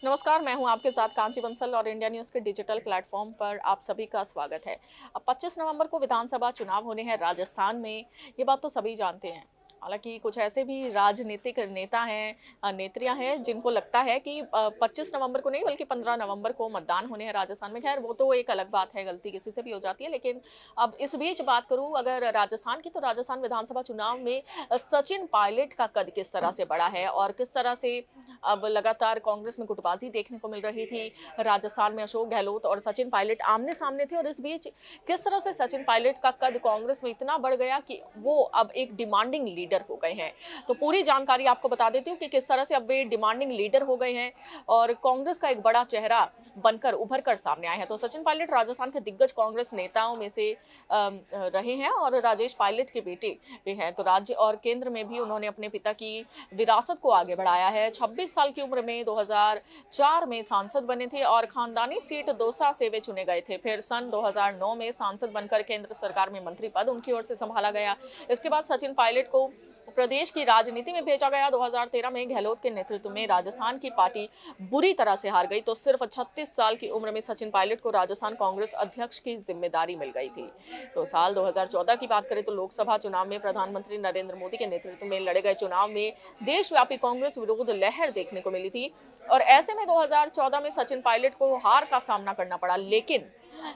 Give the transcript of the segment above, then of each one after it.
नमस्कार, मैं हूं आपके साथ कांची बंसल और इंडिया न्यूज़ के डिजिटल प्लेटफॉर्म पर आप सभी का स्वागत है। अब 25 नवंबर को विधानसभा चुनाव होने हैं राजस्थान में, ये बात तो सभी जानते हैं। हालांकि कुछ ऐसे भी राजनीतिक नेता हैं, नेत्रियां हैं जिनको लगता है कि 25 नवंबर को नहीं बल्कि 15 नवंबर को मतदान होने हैं राजस्थान में। खैर वो तो एक अलग बात है, गलती किसी से भी हो जाती है। लेकिन अब इस बीच बात करूं अगर राजस्थान की, तो राजस्थान विधानसभा चुनाव में सचिन पायलट का कद किस तरह से बढ़ा है और किस तरह से अब लगातार कांग्रेस में गुटबाजी देखने को मिल रही थी। राजस्थान में अशोक गहलोत और सचिन पायलट आमने सामने थे और इस बीच किस तरह से सचिन पायलट का कद कांग्रेस में इतना बढ़ गया कि वो अब एक डिमांडिंग लीडर हो गए हैं। तो पूरी जानकारी आपको बता देती हूँ कि किस तरह से अब वे डिमांडिंग लीडर हो गए हैं और कांग्रेस का एक बड़ा चेहरा बनकर उभर कर सामने आए हैं। तो सचिन पायलट राजस्थान के दिग्गज कांग्रेस नेताओं में से रहे हैं और राजेश पायलट के बेटे भी हैं। तो राज्य और केंद्र में भी उन्होंने अपने पिता की विरासत को आगे बढ़ाया है। 26 साल की उम्र में 2004 में सांसद बने थे और खानदानी सीट दौसा से वे चुने गए थे। फिर सन 2009 में सांसद बनकर केंद्र सरकार में मंत्री पद उनकी ओर से संभाला गया। इसके बाद सचिन पायलट को प्रदेश की राजनीति में भेजा गया। 2013 में गहलोत के नेतृत्व में राजस्थान की पार्टी बुरी तरह से हार गई, तो सिर्फ 36 साल की उम्र में सचिन पायलट को राजस्थान कांग्रेस अध्यक्ष की जिम्मेदारी मिल गई थी। तो साल 2014 की बात करें तो लोकसभा चुनाव में प्रधानमंत्री नरेंद्र मोदी के नेतृत्व में लड़े गए चुनाव में देशव्यापी कांग्रेस विरोध लहर देखने को मिली थी और ऐसे में 2014 में सचिन पायलट को हार का सामना करना पड़ा। लेकिन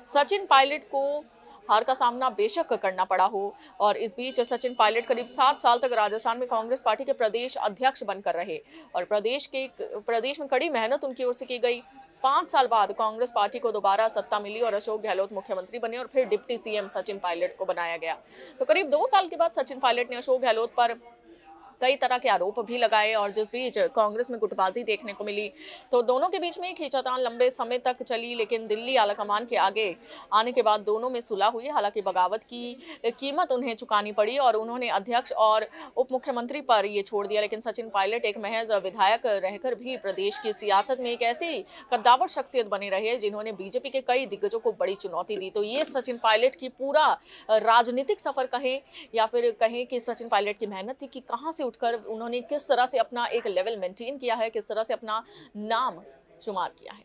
सचिन पायलट को हार का सामना बेशक करना पड़ा हो और इस बीच सचिन पायलट करीब 7 साल तक राजस्थान में कांग्रेस पार्टी के प्रदेश अध्यक्ष बनकर रहे और प्रदेश में कड़ी मेहनत उनकी ओर से की गई। 5 साल बाद कांग्रेस पार्टी को दोबारा सत्ता मिली और अशोक गहलोत मुख्यमंत्री बने और फिर डिप्टी सीएम सचिन पायलट को बनाया गया। तो करीब 2 साल के बाद सचिन पायलट ने अशोक गहलोत पर कई तरह के आरोप भी लगाए और जिस बीच कांग्रेस में गुटबाजी देखने को मिली तो दोनों के बीच में खींचातान लंबे समय तक चली। लेकिन दिल्ली आलाकमान के आगे आने के बाद दोनों में सुलह हुई। हालांकि बगावत की कीमत उन्हें चुकानी पड़ी और उन्होंने अध्यक्ष और उप मुख्यमंत्री पर ये छोड़ दिया। लेकिन सचिन पायलट एक महज विधायक रहकर भी प्रदेश की सियासत में एक ऐसी कद्दावर शख्सियत बने रहे जिन्होंने बीजेपी के कई दिग्गजों को बड़ी चुनौती दी। तो ये सचिन पायलट की पूरा राजनीतिक सफर कहें या फिर कहें कि सचिन पायलट की मेहनत थी कि कहां से उठकर उन्होंने किस तरह से अपना एक लेवल मेंटेन किया है, किस तरह से अपना नाम शुमार किया है।